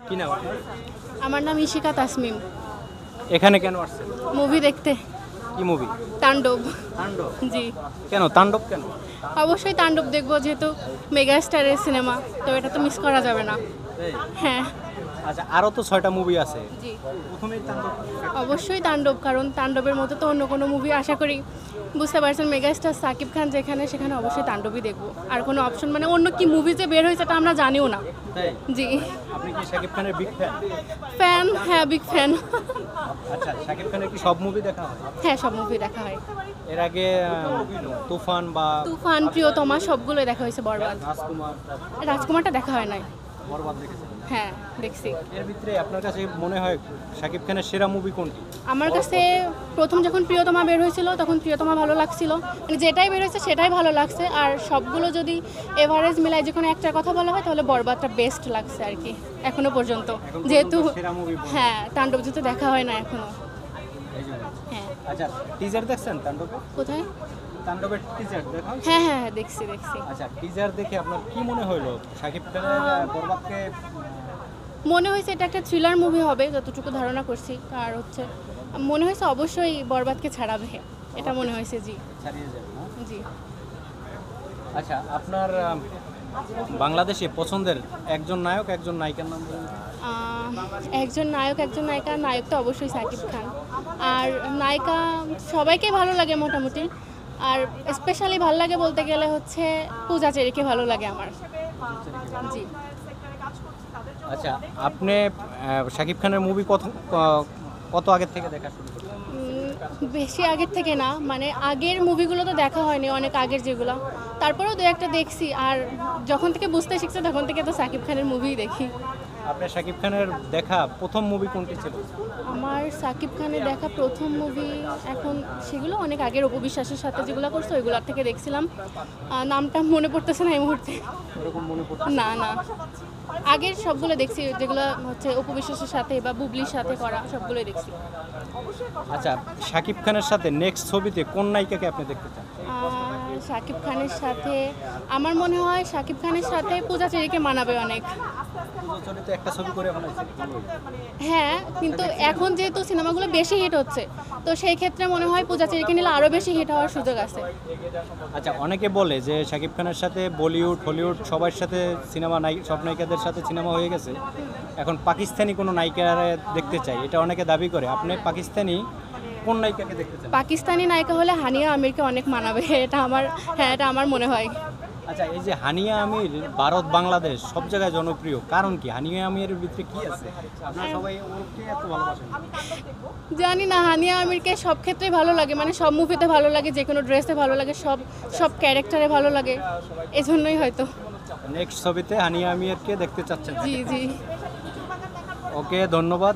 কি নাম আপনার? আমার নাম ইশিকা তাসমিম। এখানে কেন আসছেন? মুভি দেখতে। কি মুভি? তাণ্ডব। তাণ্ডব। জি, কেন তাণ্ডব কেন? অবশ্যই তাণ্ডব দেখবো, যেহেতু মেগা স্টারের সিনেমা, তো এটা তো মিস করা যাবে না। এই, হ্যাঁ। আচ্ছা আরো তো 6টা মুভি আছে, জি, প্রথমেই তাণ্ডব। অবশ্যই তাণ্ডব, কারণ তাণ্ডবের মতো তো অন্য কোনো মুভি আশা করি বুঝতে পারছেন, মেগা স্টার সাকিব খান যেখানে, সেখানে অবশ্যই তাণ্ডবই দেখবো। আর কোনো অপশন মানে অন্য কি মুভি যে বের হয়েছে তা আমরা জানিও না। তাই জি, আপনি কি শাকিব খানের বিগ ফ্যান? ফ্যান, হ্যাঁ বিগ ফ্যান। আচ্ছা শাকিব খানের কি সব মুভি দেখা হয়? হ্যাঁ, সব মুভি দেখা হয়। এর আগে তুফান বা তুফান, প্রিয়তমা সবগুলোই দেখা হয়েছে। বরবাদ, রাজকুমার, রাজকুমারটা দেখা হয় নাই। বরবাদ দেখেছেন? হ্যাঁ, দেখছি। এর ভিতরে আপনার কাছে মনে হয় শাকিব খানের সেরা মুভি কোনটি? আমার কাছে প্রথম যখন প্রিয়তমা বের হয়েছিল তখন প্রিয়তমা ভালো লাগছিল, মানে যেটাই বের হয়েছে সেটাই ভালো লাগছে। আর সবগুলো যদি এভারেজ মিলাই যে কোনো একটার কথা বলা হয় তাহলে বরবাদটা বেস্ট লাগছে আর কি এখনো পর্যন্ত, যেহেতু সেরা মুভি। হ্যাঁ তাণ্ডব যেহেতু দেখা হয় না এখনো। এই জন্য। হ্যাঁ। আচ্ছা টিজার দেখছেন তাণ্ডব? কোথায়? তাণ্ডবের টিজার দেখা হয়েছে? হ্যাঁ হ্যাঁ হ্যাঁ, দেখছি। আচ্ছা টিজার দেখে আপনার কি মনে হলো শাকিব খানের বরবাদকে? মনে হয়েছে এটা একটা থ্রিলার মুভি হবে যতটুকু ধারণা করছি। আর হচ্ছে মনে হয়েছে অবশ্যই বরবাদকে ছাড়াবে, এটা মনে হয়েছে। জি ছাড়িয়ে যাবে না? জি। আচ্ছা আপনার বাংলাদেশে পছন্দের একজন নায়ক একজন নায়িকার নাম বলুন। একজন নায়ক একজন নায়িকা, নায়ক তো অবশ্যই সাকিব খান। আর নায়িকা সবাইকে ভালো লাগে মোটামুটি। আর স্পেশালি ভালো লাগে বলতে গেলে হচ্ছে পূজা চেরিকে ভালো লাগে আমার। জি। আচ্ছা আপনি শাকিব খানের মুভি কত আগের থেকে দেখা শুরু করলেন? বেশি আগের থেকে না, মানে আগের মুভিগুলো তো দেখা হয়নি, অনেক আগের যেগুলো, তারপরেও দু একটা দেখছি। আর যখন থেকে বুঝতে শিখছে তখন থেকে তো সাকিব খানের মুভিই দেখি। আপনার শাকিব খানের দেখা প্রথম মুভি কোনটি ছিল? আমার সাকিব খানের দেখা প্রথম মুভি এখন সেগুলো অনেক আগের, অপবিশ্বাসের সাথে যেগুলো করছে ওইগুলোর থেকে দেখছিলাম। নামটা মনে পড়তেছে না এই মুহূর্তে। ওরকম মনে পড়ছে? না না, আগের সবগুলো দেখছি, যেগুলো হচ্ছে অপবিশ্বাসের সাথে বা বুবলির সাথে করা সবগুলোই দেখছি। আচ্ছা শাকিব খানের সাথে নেক্সট ছবিতে কোন নায়িকাকে আপনি দেখতে চান? শাকিব খানের সাথে আমার মনে হয় শাকিব খানের সাথে পূজা চেরিকে মানাবে অনেক। চরিত্রে একটা ছবি করে বানাইছে। হ্যাঁ, কিন্তু এখন যেহেতু সিনেমাগুলো বেশি হিট হচ্ছে, তো সেই ক্ষেত্রে মনে হয় পূজা চেরিকে নিলে আরও বেশি হিট হওয়ার সুযোগ আছে। আচ্ছা অনেকে বলে যে শাকিব খানের সাথে বলিউড হলিউড সবার সাথে সিনেমা সব নায়িকাদের সাথে সিনেমা হয়ে গেছে, এখন পাকিস্তানি কোনো নায়িকার দেখতে চাই, এটা অনেকে দাবি করে। আপনি পাকিস্তানি কোন নায়িকাকে দেখতে চান? পাকিস্তানি নায়িকা হলে হানিয়া আমিরকে অনেক মানাবে, এটা আমার মনে হয়। আচ্ছা এই যে হানিয়া আমির ভারত বাংলাদেশ সব জায়গায় জনপ্রিয়, কারণ কি? হানিয়া আমিরের ভিতরে কি আছে আপনারা সবাই ওকে এত ভালোবাসেন? জানি না, হানিয়া আমিরকে সব ক্ষেত্রে ভালো লাগে, মানে সব মুভিতে ভালো লাগে, যে কোনো ড্রেসে ভালো লাগে, সব ক্যারেক্টারে ভালো লাগে, এজন্যই হয়তো। নেক্সট ছবিতে হানিয়া আমিরকে দেখতে চাচ্ছেন? জি জি। ওকে ধন্যবাদ।